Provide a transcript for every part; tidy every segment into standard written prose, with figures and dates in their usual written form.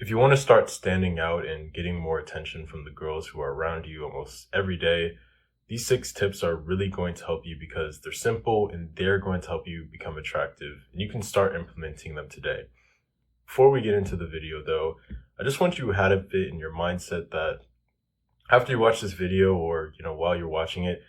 If you want to start standing out and getting more attention from the girls who are around you almost every day, these 6 tips are really going to help you because they're simple and they're going to help you become attractive. And you can start implementing them today. Before we get into the video though, I just want you to have it in your mindset that after you watch this video or, while you're watching it,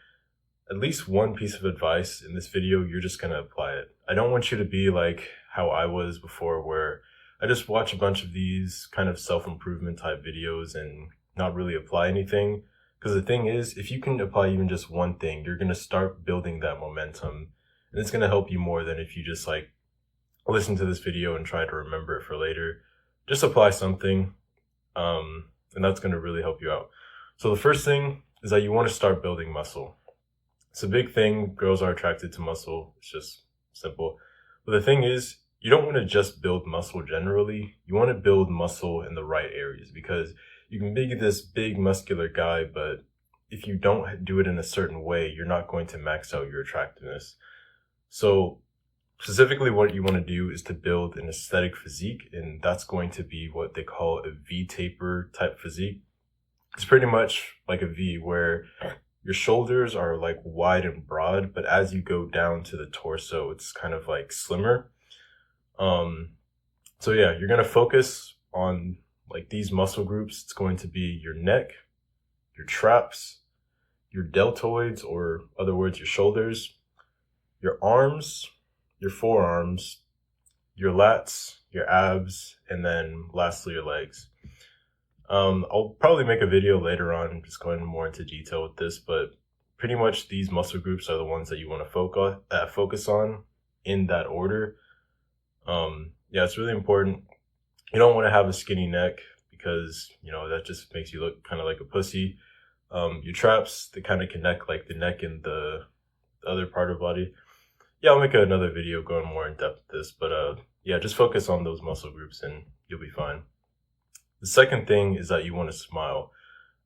at least one piece of advice in this video, you're just going to apply it. I don't want you to be like how I was before, where I just watch a bunch of these kind of self-improvement type videos and not really apply anything. Because the thing is, if you can apply even just one thing, you're going to start building that momentum. And it's going to help you more than if you just like listen to this video and try to remember it for later. Just apply something, and that's going to really help you out. So the first thing is that you want to start building muscle. It's a big thing. Girls are attracted to muscle. It's just simple. But the thing is, you don't want to just build muscle generally. You want to build muscle in the right areas, because you can be this big muscular guy, but if you don't do it in a certain way, you're not going to max out your attractiveness. So specifically what you want to do is to build an aesthetic physique, and that's going to be what they call a V-taper type physique. It's pretty much like a V where your shoulders are like wide and broad, but as you go down to the torso, it's kind of like slimmer. So yeah, you're going to focus on like these muscle groups. It's going to be your neck, your traps, your deltoids, or other words, your shoulders, your arms, your forearms, your lats, your abs, and then lastly, your legs. I'll probably make a video later on just going more into detail with this, but pretty much these muscle groups are the ones that you want to focus on in that order. Yeah, it's really important. You don't want to have a skinny neck because, that just makes you look kind of like a pussy. Your traps, they kind of connect like the neck and the other part of the body. Yeah, I'll make another video going more in depth with this, but yeah, just focus on those muscle groups and you'll be fine. The second thing is that you want to smile.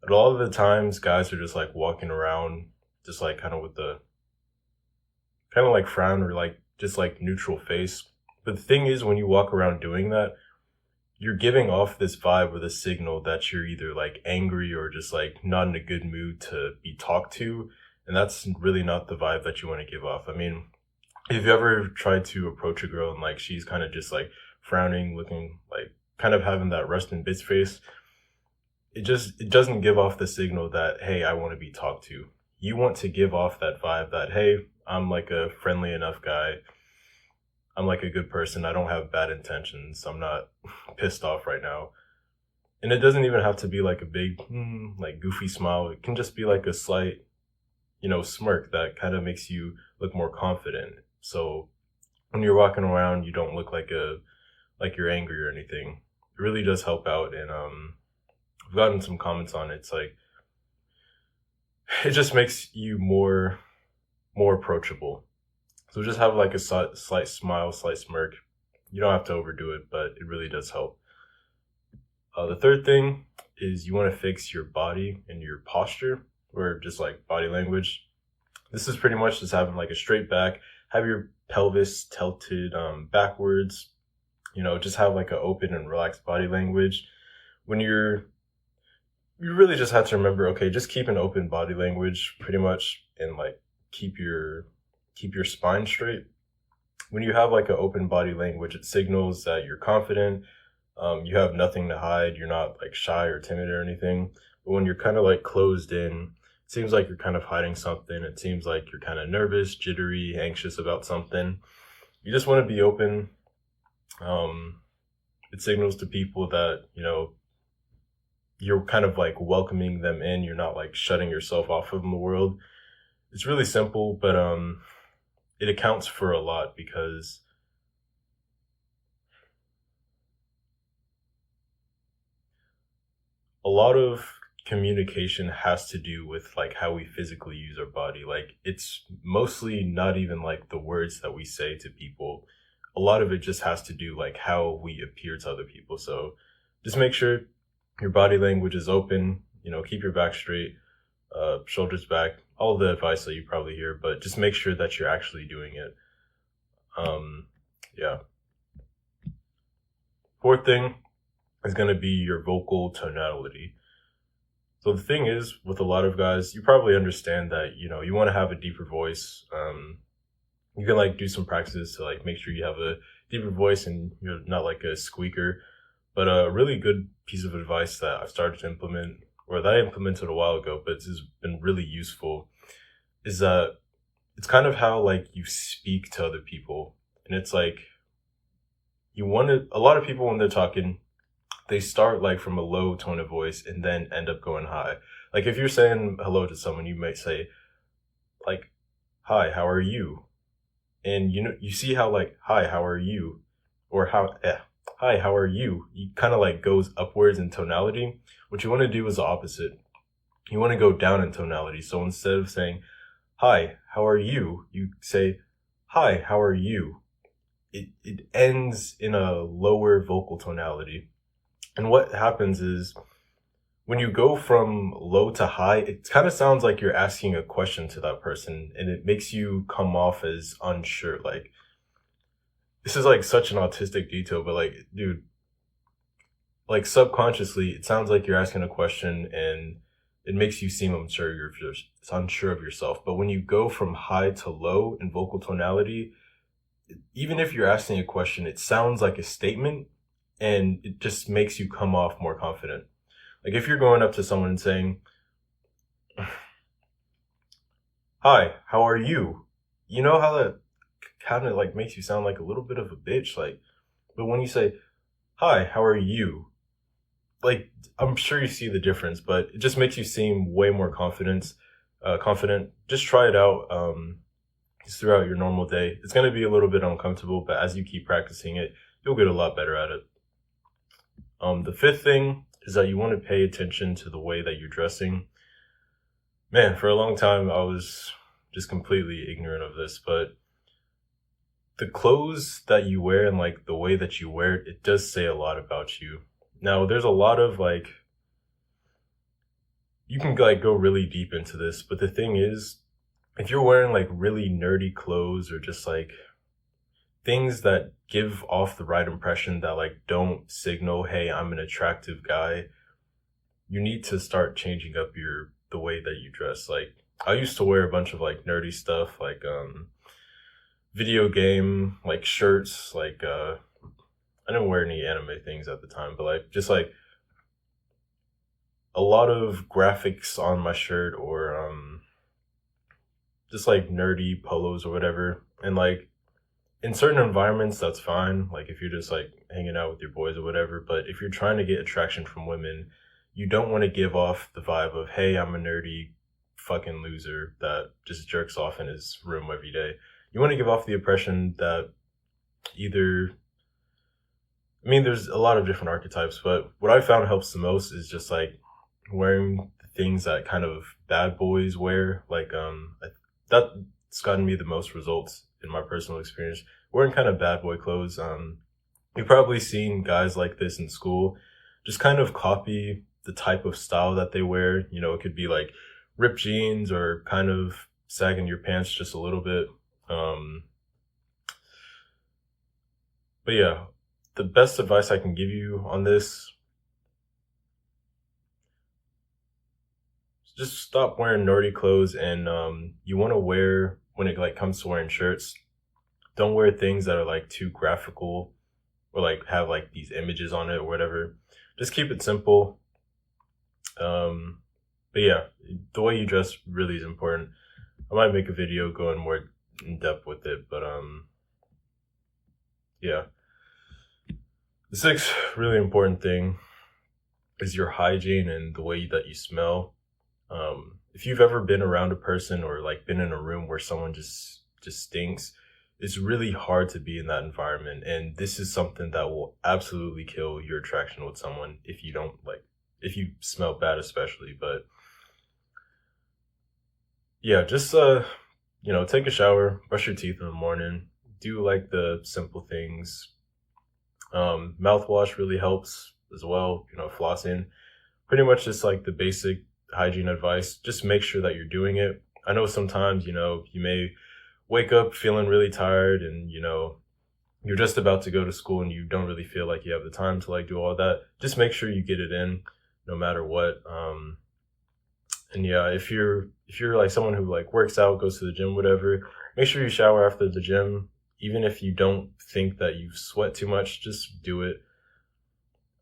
A lot of the times guys are just like walking around just like kind of with the kind of like frown or like just like neutral face. But the thing is, when you walk around doing that, you're giving off this vibe or this signal that you're either like angry or just like not in a good mood to be talked to. And that's really not the vibe that you want to give off. I mean, if you ever tried to approach a girl and like she's kind of just like frowning, looking like kind of having that rust in bitch face, it doesn't give off the signal that, hey, I want to be talked to. You want to give off that vibe that, hey, I'm like a friendly enough guy. I'm like a good person. I don't have bad intentions. I'm not pissed off right now. And it doesn't even have to be like a big, like goofy smile. It can just be like a slight, smirk that kind of makes you look more confident. So when you're walking around, you don't look like you're angry or anything. It really does help out. And I've gotten some comments on it. It's like, it just makes you more approachable. So just have like a slight smile, slight smirk. You don't have to overdo it, but it really does help. The third thing is you want to fix your body and your posture, or just like body language. This is pretty much just having like a straight back, have your pelvis tilted backwards, just have like an open and relaxed body language. When you really just have to remember, okay, just keep an open body language pretty much, and like keep your spine straight. When you have like an open body language, it signals that you're confident. You have nothing to hide. You're not like shy or timid or anything. But when you're kind of like closed in, it seems like you're kind of hiding something. It seems like you're kind of nervous, jittery, anxious about something. You just want to be open. It signals to people that, you're kind of like welcoming them in. You're not like shutting yourself off from the world. It's really simple, but it accounts for a lot, because a lot of communication has to do with like how we physically use our body. Like, it's mostly not even like the words that we say to people. A lot of it just has to do like how we appear to other people. So just make sure your body language is open, keep your back straight, shoulders back, all the advice that you probably hear, but just make sure that you're actually doing it. Yeah. Fourth thing is going to be your vocal tonality. So the thing is, with a lot of guys, you probably understand that, you want to have a deeper voice. You can like do some practices to like make sure you have a deeper voice and you're not like a squeaker. But a really good piece of advice that I've started to implement, or that I implemented a while ago, but it's been really useful, is that it's kind of how like you speak to other people. And it's like, a lot of people when they're talking, they start like from a low tone of voice and then end up going high. Like if you're saying hello to someone, you might say like, "Hi, how are you?" And you see how like, "Hi, how are you?" or "Hi, how are you?" You kind of like goes upwards in tonality. What you want to do is the opposite. You want to go down in tonality. So instead of saying, "Hi, how are you?" you say, "Hi, how are you?" It ends in a lower vocal tonality. And what happens is when you go from low to high, it kind of sounds like you're asking a question to that person, and it makes you come off as unsure. Like, this is like such an autistic detail, but like, dude, like subconsciously, it sounds like you're asking a question and it makes you seem unsure of yourself. But when you go from high to low in vocal tonality, even if you're asking a question, it sounds like a statement and it just makes you come off more confident. Like if you're going up to someone and saying, "Hi, how are you?" You know how that kind of like makes you sound like a little bit of a bitch. Like, but when you say, "Hi, how are you?" like, I'm sure you see the difference, but it just makes you seem way more confident. Just try it out. Just throughout your normal day. It's going to be a little bit uncomfortable, but as you keep practicing it, you'll get a lot better at it. The fifth thing is that you want to pay attention to the way that you're dressing. Man, for a long time, I was just completely ignorant of this, but the clothes that you wear and like the way that you wear it, it does say a lot about you. Now, there's a lot of like, you can like go really deep into this, but the thing is, if you're wearing like really nerdy clothes or just like things that give off the right impression that like don't signal, "Hey, I'm an attractive guy," you need to start changing up the way that you dress. Like I used to wear a bunch of like nerdy stuff, like video game like shirts, like I didn't wear any anime things at the time, but like just like a lot of graphics on my shirt, or just like nerdy polos or whatever. And like in certain environments, that's fine. Like if you're just like hanging out with your boys or whatever. But if you're trying to get attraction from women, you don't want to give off the vibe of, "Hey, I'm a nerdy fucking loser that just jerks off in his room every day." You want to give off the impression that there's a lot of different archetypes, but what I found helps the most is just like wearing the things that kind of bad boys wear. Like that's gotten me the most results in my personal experience, wearing kind of bad boy clothes. You've probably seen guys like this in school just kind of copy the type of style that they wear. It could be like ripped jeans or kind of sagging your pants just a little bit. But yeah, the best advice I can give you on this, just stop wearing nerdy clothes. And you want to wear, when it like comes to wearing shirts, don't wear things that are like too graphical or like have like these images on it or whatever. Just keep it simple. But yeah, the way you dress really is important. I might make a video going more in depth with it, but yeah. The sixth really important thing is your hygiene and the way that you smell. If you've ever been around a person or like been in a room where someone just stinks, it's really hard to be in that environment. And this is something that will absolutely kill your attraction with someone if you smell bad, especially. But yeah, just take a shower, brush your teeth in the morning, do like the simple things. Mouthwash really helps as well, flossing. Pretty much just like the basic hygiene advice. Just make sure that you're doing it. I know sometimes, you may wake up feeling really tired and, you're just about to go to school and you don't really feel like you have the time to like do all that, just make sure you get it in no matter what. And yeah, if you're like someone who like works out, goes to the gym, whatever, make sure you shower after the gym. Even if you don't think that you sweat too much, just do it.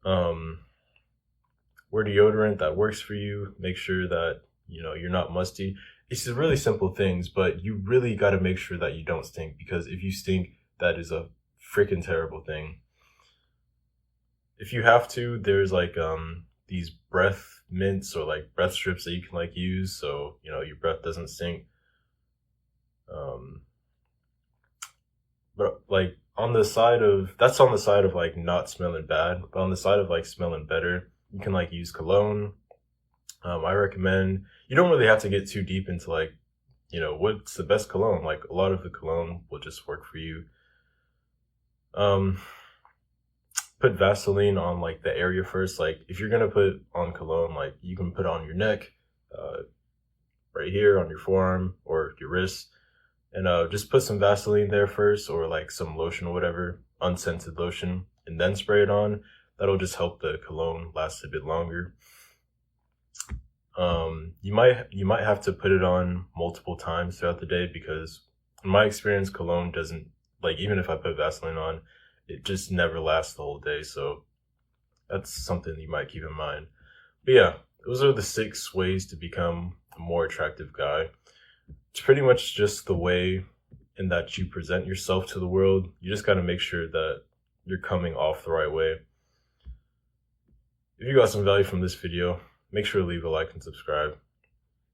Wear deodorant that works for you. Make sure that, you're not musty. It's just really simple things, but you really got to make sure that you don't stink, because if you stink, that is a freaking terrible thing. If you have to, there's like these breath mints or like breath strips that you can like use so your breath doesn't stink. But like on the side of like not smelling bad, but on the side of like smelling better, you can like use cologne. I recommend, you don't really have to get too deep into like what's the best cologne. Like a lot of the cologne will just work for you. Put Vaseline on like the area first. Like if you're gonna put on cologne, like you can put on your neck, right here on your forearm or your wrist, and just put some Vaseline there first, or like some lotion or whatever, unscented lotion, and then spray it on. That'll just help the cologne last a bit longer. You might have to put it on multiple times throughout the day, because in my experience, cologne doesn't, like, even if I put Vaseline on, it just never lasts the whole day. So that's something you might keep in mind. But yeah, those are the 6 ways to become a more attractive guy. It's pretty much just the way in that you present yourself to the world. You just got to make sure that you're coming off the right way. If you got some value from this video, make sure to leave a like and subscribe.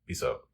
Peace out.